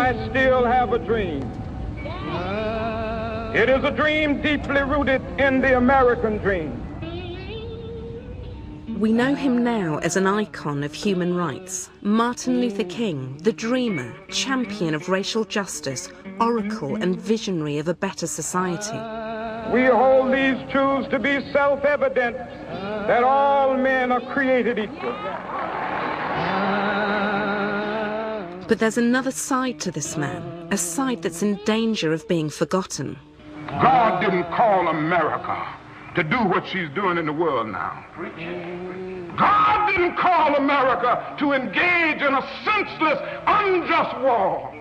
I still have a dream. It is a dream deeply rooted in the American dream. We know him now as an icon of human rights. Martin Luther King, the dreamer, champion of racial justice, oracle and visionary of a better society. We hold these truths to be self-evident, that all men are created equal. But there's another side to this man, a side that's in danger of being forgotten. God didn't call America to do what she's doing in the world now. God didn't call America to engage in a senseless, unjust war.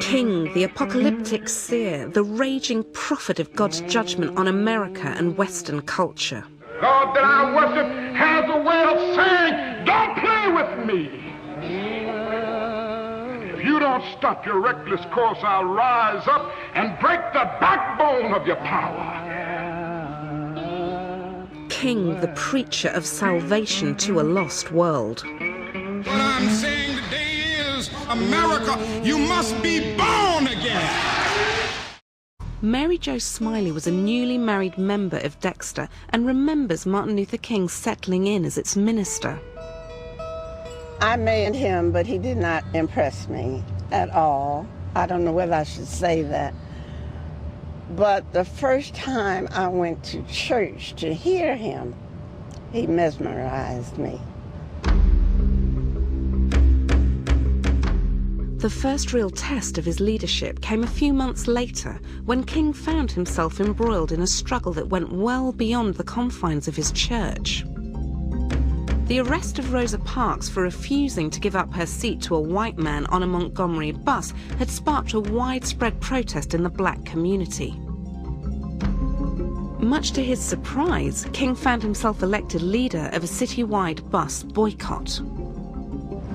King, the apocalyptic seer, the raging prophet of God's judgment on America and Western culture. God that I worship has a way of saying, don't play with me. If you don't stop your reckless course, I'll rise up and break the backbone of your power. King, the preacher of salvation to a lost world. What I'm saying today is, America, you must be born again. Mary Jo Smiley was a newly married member of Dexter and remembers Martin Luther King settling in as its minister. I met him, but he did not impress me at all. I don't know whether I should say that. But the first time I went to church to hear him, he mesmerized me. The first real test of his leadership came a few months later when King found himself embroiled in a struggle that went well beyond the confines of his church. The arrest of Rosa Parks for refusing to give up her seat to a white man on a Montgomery bus had sparked a widespread protest in the black community. Much to his surprise, King found himself elected leader of a citywide bus boycott.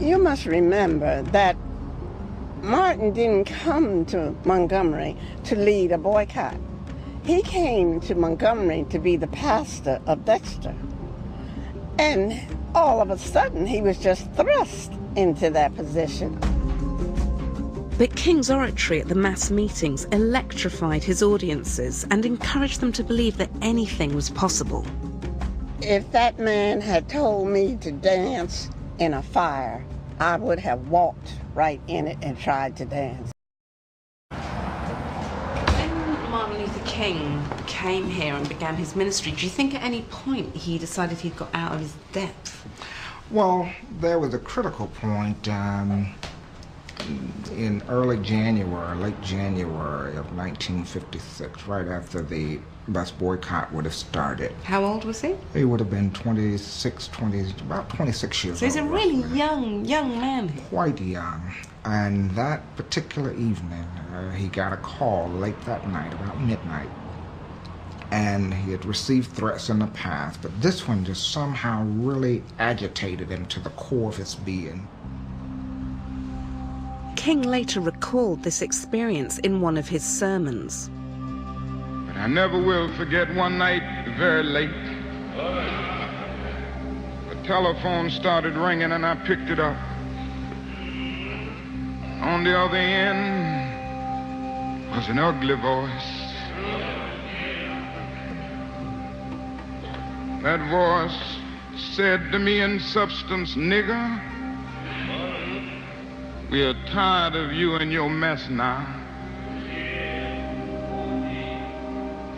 You must remember that Martin didn't come to Montgomery to lead a boycott. He came to Montgomery to be the pastor of Dexter. And all of a sudden, he was just thrust into that position. But King's oratory at the mass meetings electrified his audiences and encouraged them to believe that anything was possible. If that man had told me to dance in a fire, I would have walked right in it and tried to dance. When Martin Luther King came here and began his ministry, do you think at any point he decided he'd got out of his depth? Well, there was a critical point in early January, late January of 1956, right after the bus boycott would have started. How old was he? He would have been about 26 years old. So he's a really young man. Quite young. And that particular evening, he got a call late that night, about midnight. And he had received threats in the past, but this one just somehow really agitated him to the core of his being. King later recalled this experience in one of his sermons. But I never will forget one night, very late. The telephone started ringing and I picked it up. On the other end was an ugly voice. That voice said to me in substance, "Nigger, we are tired of you and your mess now.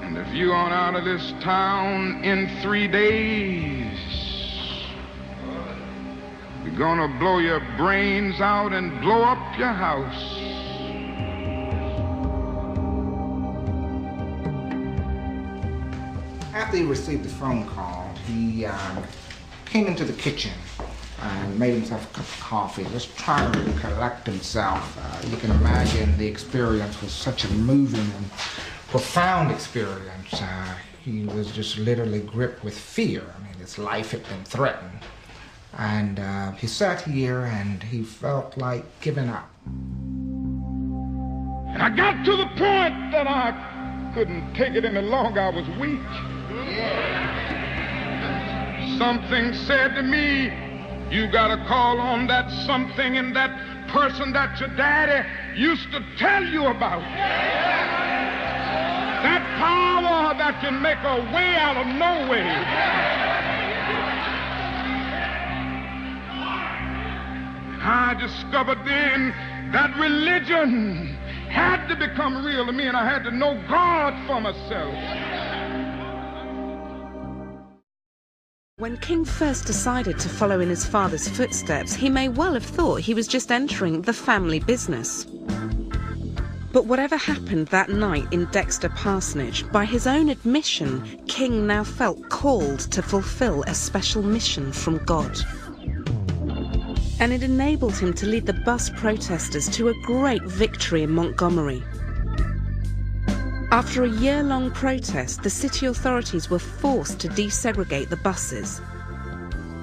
And if you aren't out of this town in 3 days, we're gonna blow your brains out and blow up your house." After he received the phone call, he came into the kitchen and made himself a cup of coffee, just trying to collect himself. You can imagine the experience was such a moving and profound experience. He was just literally gripped with fear. I mean, his life had been threatened. And he sat here and he felt like giving up. And I got to the point that I couldn't take it any longer. I was weak. Something said to me, you gotta call on that something, and that person that your daddy used to tell you about. That power that can make a way out of no way. I discovered then that religion had to become real to me, and I had to know God for myself. When King first decided to follow in his father's footsteps, he may well have thought he was just entering the family business. But whatever happened that night in Dexter Parsonage, by his own admission, King now felt called to fulfill a special mission from God. And it enabled him to lead the bus protesters to a great victory in Montgomery. After a year-long protest, the city authorities were forced to desegregate the buses.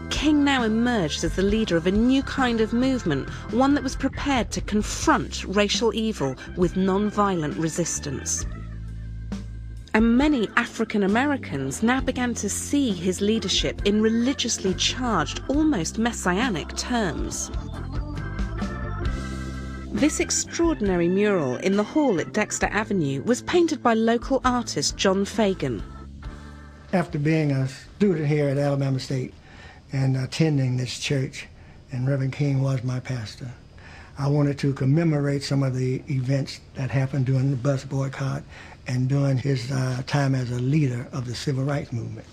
King now emerged as the leader of a new kind of movement, one that was prepared to confront racial evil with non-violent resistance. And many African Americans now began to see his leadership in religiously charged, almost messianic terms. This extraordinary mural in the hall at Dexter Avenue was painted by local artist John Fagan. After being a student here at Alabama State and attending this church, and Reverend King was my pastor, I wanted to commemorate some of the events that happened during the bus boycott and during his time as a leader of the civil rights movement.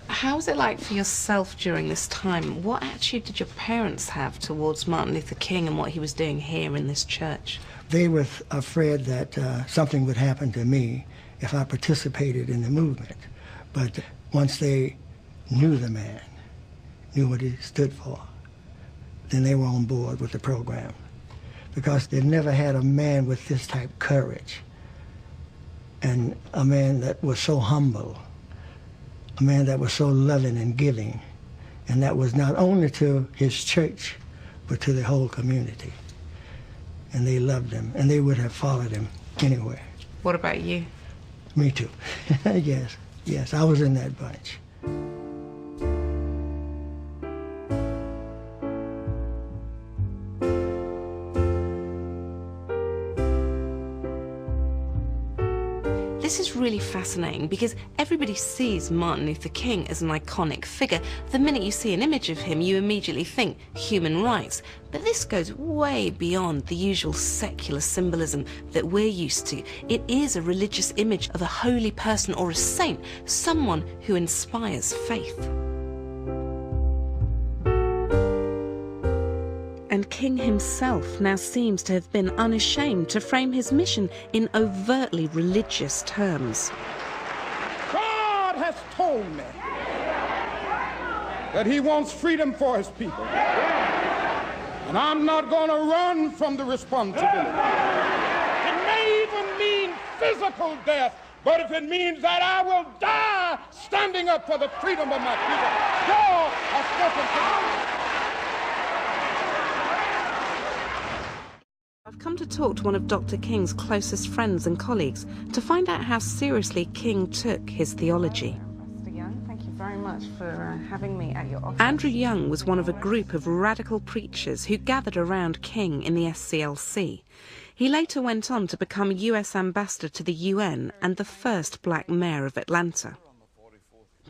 How was it like for yourself during this time? What attitude did your parents have towards Martin Luther King and what he was doing here in this church? They were afraid that something would happen to me if I participated in the movement. But once they knew the man, knew what he stood for, then they were on board with the program. Because they've never had a man with this type of courage, and a man that was so humble, a man that was so loving and giving, and that was not only to his church, but to the whole community. And they loved him, and they would have followed him anywhere. What about you? Me too. Yes, I was in that bunch. This is really fascinating because everybody sees Martin Luther King as an iconic figure. The minute you see an image of him, you immediately think human rights. But this goes way beyond the usual secular symbolism that we're used to. It is a religious image of a holy person or a saint, someone who inspires faith. And King himself now seems to have been unashamed to frame his mission in overtly religious terms. God has told me that he wants freedom for his people. And I'm not going to run from the responsibility. It may even mean physical death, but if it means that I will die standing up for the freedom of my people, God has spoken to me. I've come to talk to one of Dr. King's closest friends and colleagues to find out how seriously King took his theology. Mr. Young, thank you very much for having me at your office. Andrew Young was one of a group of radical preachers who gathered around King in the SCLC. He later went on to become US ambassador to the UN and the first black mayor of Atlanta.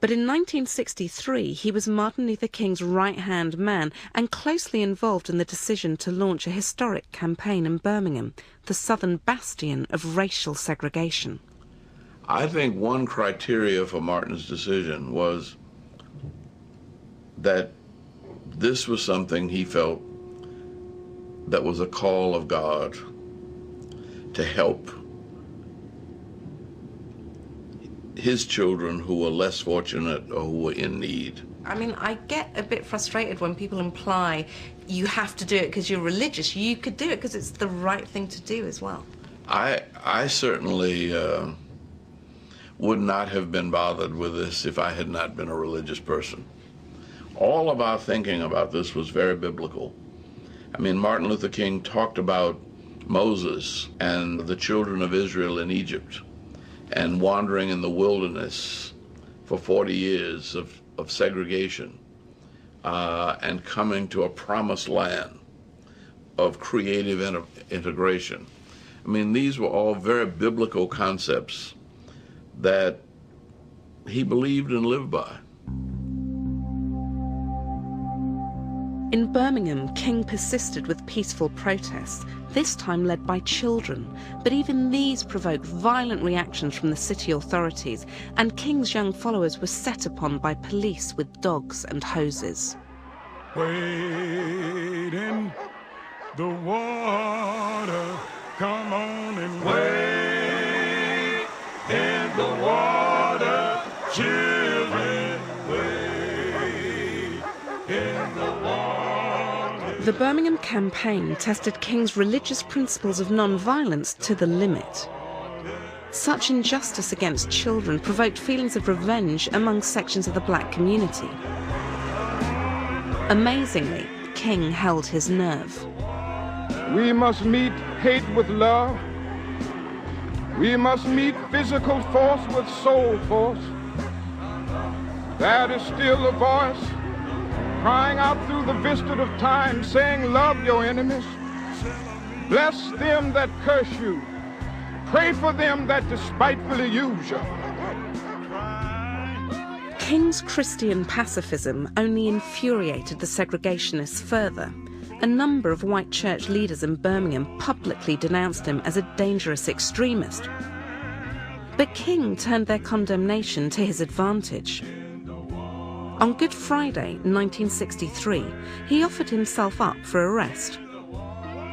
But in 1963, he was Martin Luther King's right-hand man and closely involved in the decision to launch a historic campaign in Birmingham, the southern bastion of racial segregation. I think one criteria for Martin's decision was that this was something he felt that was a call of God to help his children who were less fortunate or who were in need. I mean, I get a bit frustrated when people imply you have to do it because you're religious. You could do it because it's the right thing to do as well. I certainly would not have been bothered with this if I had not been a religious person. All of our thinking about this was very biblical. I mean, Martin Luther King talked about Moses and the children of Israel in Egypt and wandering in the wilderness for 40 years of segregation and coming to a promised land of creative integration. I mean, these were all very biblical concepts that he believed and lived by. In Birmingham, King persisted with peaceful protests, this time led by children. But even these provoked violent reactions from the city authorities, and King's young followers were set upon by police with dogs and hoses. Wade in the water, come on and wade in the water, children, wade in the water. The Birmingham campaign tested King's religious principles of non-violence to the limit. Such injustice against children provoked feelings of revenge among sections of the black community. Amazingly, King held his nerve. We must meet hate with love. We must meet physical force with soul force. That is still a voice crying out through the vista of time, saying, love your enemies. Bless them that curse you. Pray for them that despitefully use you. King's Christian pacifism only infuriated the segregationists further. A number of white church leaders in Birmingham publicly denounced him as a dangerous extremist. But King turned their condemnation to his advantage. On Good Friday, 1963, he offered himself up for arrest.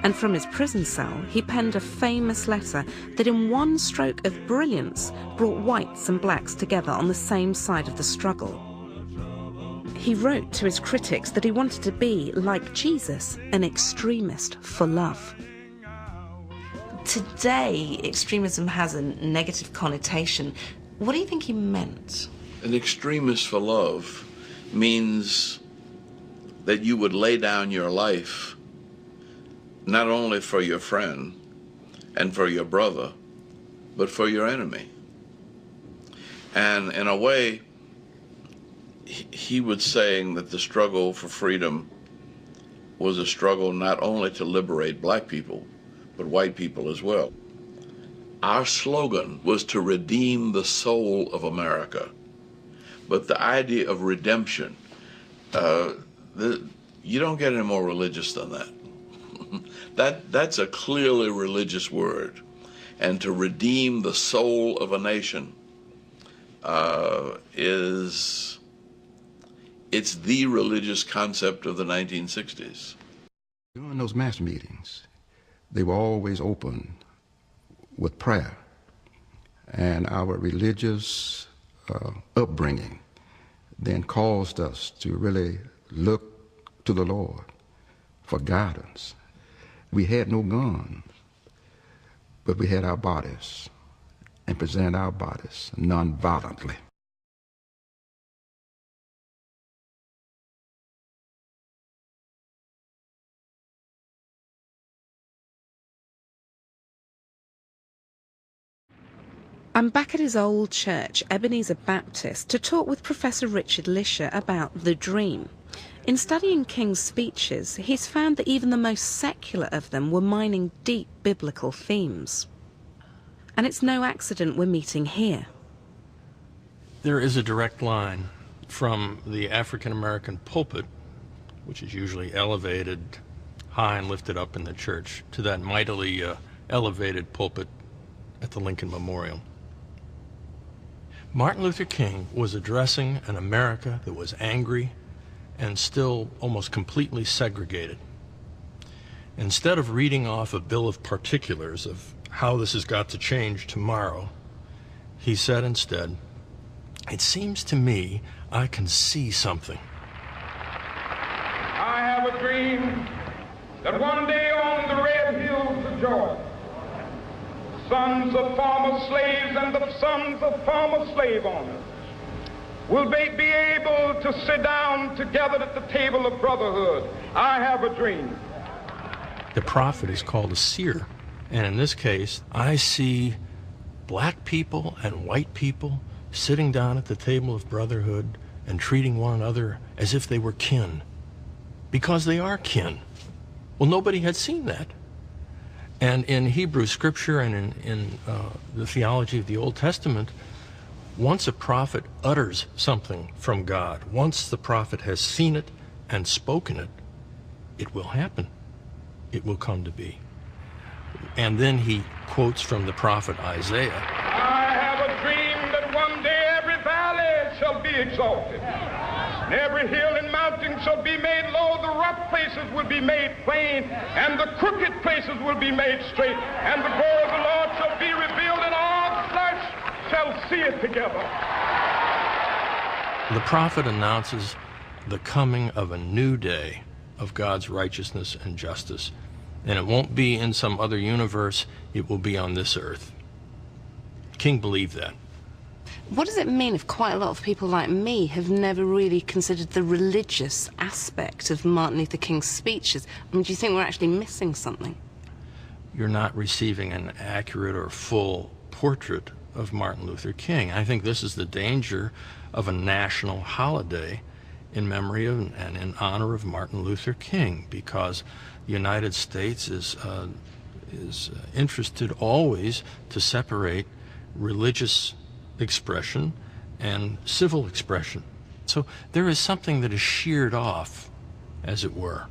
And from his prison cell, he penned a famous letter that in one stroke of brilliance brought whites and blacks together on the same side of the struggle. He wrote to his critics that he wanted to be, like Jesus, an extremist for love. Today, extremism has a negative connotation. What do you think he meant? An extremist for love means that you would lay down your life not only for your friend and for your brother, but for your enemy. And in a way, he was saying that the struggle for freedom was a struggle not only to liberate black people, but white people as well. Our slogan was to redeem the soul of America. But the idea of redemption, you don't get any more religious than that. That's a clearly religious word. And to redeem the soul of a nation it's the religious concept of the 1960s. During those mass meetings, they were always open with prayer. And our religious upbringing then caused us to really look to the Lord for guidance. We had no guns, but we had our bodies and presented our bodies non-violently. I'm back at his old church, Ebenezer Baptist, to talk with Professor Richard Lisher about the dream. In studying King's speeches, he's found that even the most secular of them were mining deep biblical themes. And it's no accident we're meeting here. There is a direct line from the African-American pulpit, which is usually elevated high and lifted up in the church, to that mightily elevated pulpit at the Lincoln Memorial. Martin Luther King was addressing an America that was angry and still almost completely segregated. Instead of reading off a bill of particulars of how this has got to change tomorrow, he said instead, "It seems to me I can see something." I have a dream that one day on the red hills of Georgia, sons of former slaves and the sons of former slave owners will be able to sit down together at the table of brotherhood. I have a dream. The prophet is called a seer, and in this case, I see black people and white people sitting down at the table of brotherhood and treating one another as if they were kin, because they are kin. Well, nobody had seen that. And in Hebrew scripture and in the theology of the Old Testament, once a prophet utters something from God, once the prophet has seen it and spoken it, it will happen. It will come to be. And then he quotes from the prophet Isaiah. I have a dream that one day every valley shall be exalted, and every hill and mountain shall be made low. The rough places will be made plain, and the crooked places will be made straight. And the glory of the Lord shall be revealed, and all flesh shall see it together. The prophet announces the coming of a new day of God's righteousness and justice. And it won't be in some other universe, it will be on this earth. King believed that. What does it mean if quite a lot of people like me have never really considered the religious aspect of Martin Luther King's speeches? I mean, do you think we're actually missing something? You're not receiving an accurate or full portrait of Martin Luther King. I think this is the danger of a national holiday in memory of and in honor of Martin Luther King, because the United States is interested always to separate religious expression and civil expression. So there is something that is sheared off, as it were,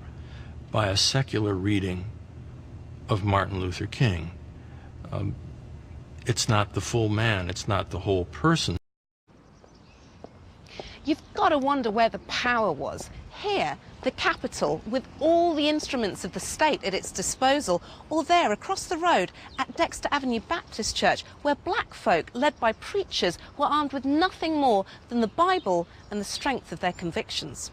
by a secular reading of Martin Luther King. It's not the full man, it's not the whole person. You've got to wonder where the power was. Here, the Capitol, with all the instruments of the state at its disposal, or there, across the road, at Dexter Avenue Baptist Church, where black folk, led by preachers, were armed with nothing more than the Bible and the strength of their convictions.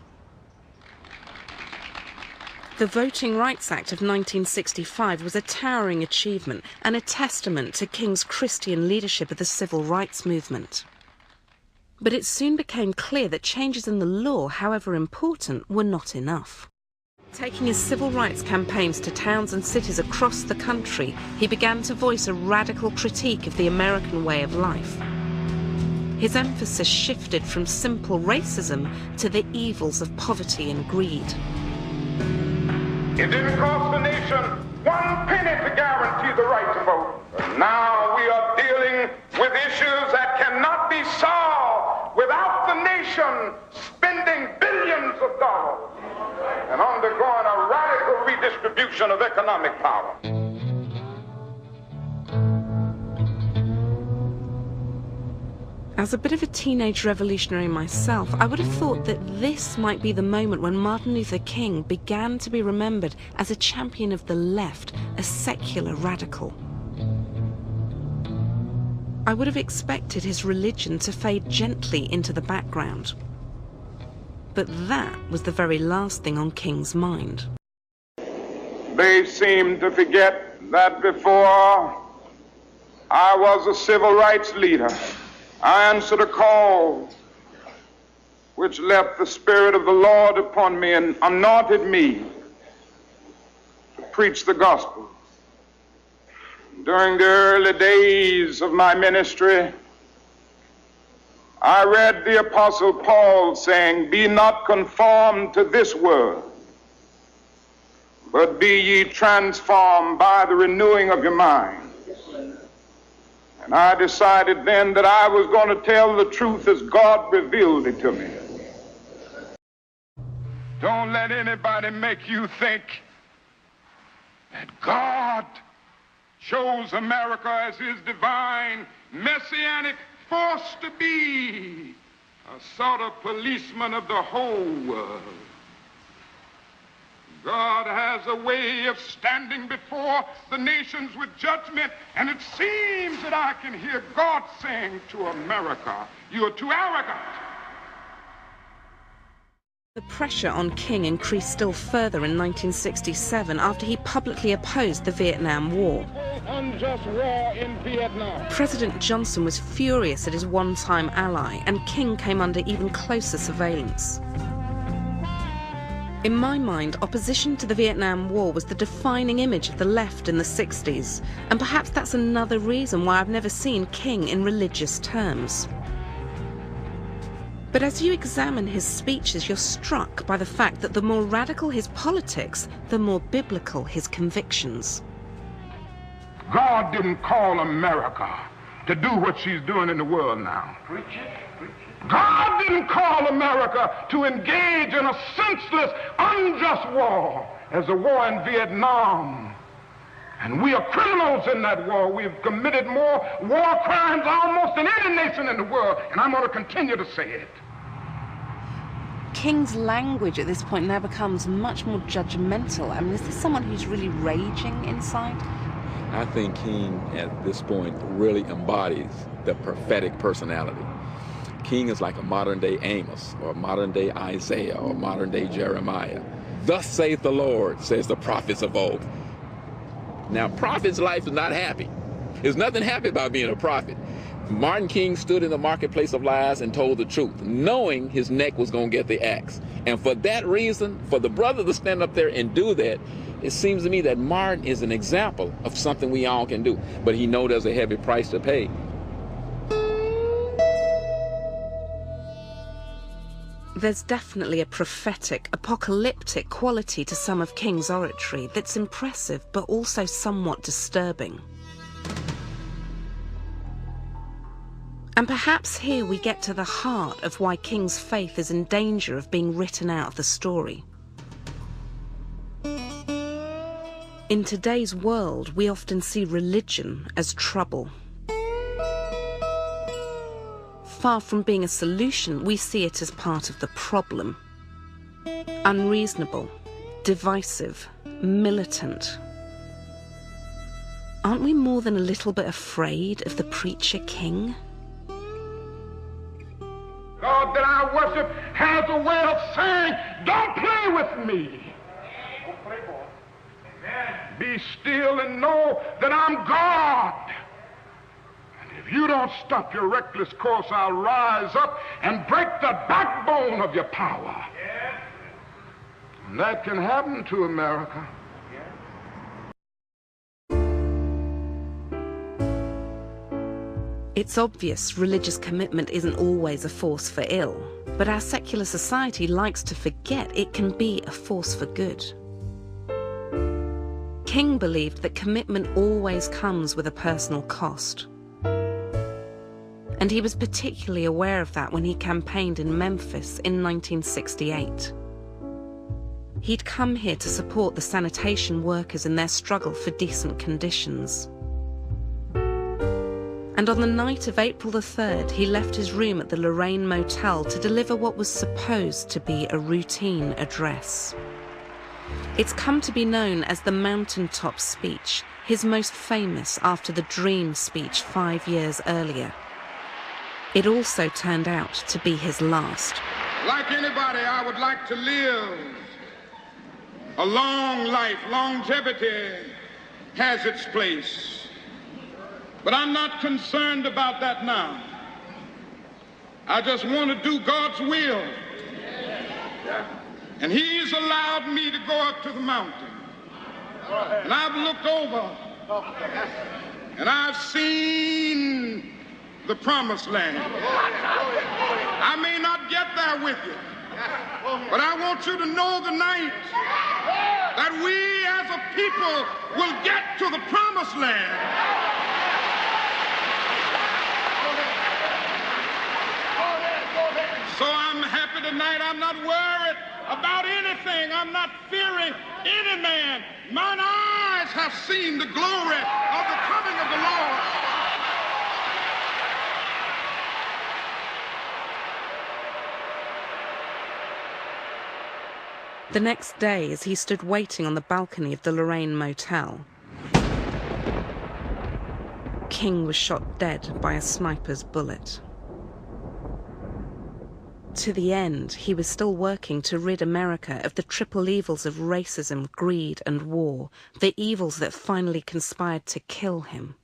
The Voting Rights Act of 1965 was a towering achievement and a testament to King's Christian leadership of the civil rights movement. But it soon became clear that changes in the law, however important, were not enough. Taking his civil rights campaigns to towns and cities across the country, he began to voice a radical critique of the American way of life. His emphasis shifted from simple racism to the evils of poverty and greed. It didn't cost the nation 1 penny to guarantee the right to vote. But now we are dealing with issues that cannot be solved without the nation spending billions of dollars and undergoing a radical redistribution of economic power. As a bit of a teenage revolutionary myself, I would have thought that this might be the moment when Martin Luther King began to be remembered as a champion of the left, a secular radical. I would have expected his religion to fade gently into the background. But that was the very last thing on King's mind. They seem to forget that before I was a civil rights leader, I answered a call which left the Spirit of the Lord upon me and anointed me to preach the gospel. During the early days of my ministry, I read the Apostle Paul saying, "Be not conformed to this world, but be ye transformed by the renewing of your mind." And I decided then that I was going to tell the truth as God revealed it to me. Don't let anybody make you think that God chose America as his divine messianic force to be a sort of policeman of the whole world. God has a way of standing before the nations with judgment, and it seems that I can hear God saying to America, "You're too arrogant." The pressure on King increased still further in 1967 after he publicly opposed the Vietnam War. Unjust war in Vietnam. President Johnson was furious at his one-time ally, and King came under even closer surveillance. In my mind, opposition to the Vietnam War was the defining image of the left in the 60s, and perhaps that's another reason why I've never seen King in religious terms. But as you examine his speeches, you're struck by the fact that the more radical his politics, the more biblical his convictions. God didn't call America to do what she's doing in the world now. God didn't call America to engage in a senseless, unjust war as the war in Vietnam. And we are criminals in that war. We've committed more war crimes almost than any nation in the world, and I'm going to continue to say it. King's language at this point now becomes much more judgmental. I mean, is this someone who's really raging inside? I think King at this point really embodies the prophetic personality. King is like a modern-day Amos, or a modern-day Isaiah, or a modern-day Jeremiah. Thus saith the Lord, says the prophets of old. Now, prophet's life is not happy. There's nothing happy about being a prophet. Martin King stood in the marketplace of lies and told the truth, knowing his neck was going to get the axe. And for that reason, for the brother to stand up there and do that, it seems to me that Martin is an example of something we all can do. But he knows there's a heavy price to pay. There's definitely a prophetic, apocalyptic quality to some of King's oratory that's impressive but also somewhat disturbing. And perhaps here we get to the heart of why King's faith is in danger of being written out of the story. In today's world, we often see religion as trouble. Far from being a solution, we see it as part of the problem. Unreasonable, divisive, militant. Aren't we more than a little bit afraid of the preacher king? God that I worship has a way of saying, don't play with me. Be still and know that I'm God. If you don't stop your reckless course, I'll rise up and break the backbone of your power. And that can happen to America. It's obvious religious commitment isn't always a force for ill, but our secular society likes to forget it can be a force for good. King believed that commitment always comes with a personal cost. And he was particularly aware of that when he campaigned in Memphis in 1968. He'd come here to support the sanitation workers in their struggle for decent conditions. And on the night of April the 3rd, he left his room at the Lorraine Motel to deliver what was supposed to be a routine address. It's come to be known as the mountaintop speech, his most famous after the Dream speech 5 years earlier. It also turned out to be his last. Like anybody, I would like to live a long life. Longevity has its place. But I'm not concerned about that now. I just want to do God's will. And He's allowed me to go up to the mountain. And I've looked over and I've seen the promised land. I may not get there with you, but I want you to know tonight that we as a people will get to the promised land. So I'm happy tonight. I'm not worried about anything. I'm not fearing any man. Mine eyes have seen the glory of the coming of the Lord. The next day, as he stood waiting on the balcony of the Lorraine Motel, King was shot dead by a sniper's bullet. To the end, he was still working to rid America of the triple evils of racism, greed, and war, the evils that finally conspired to kill him.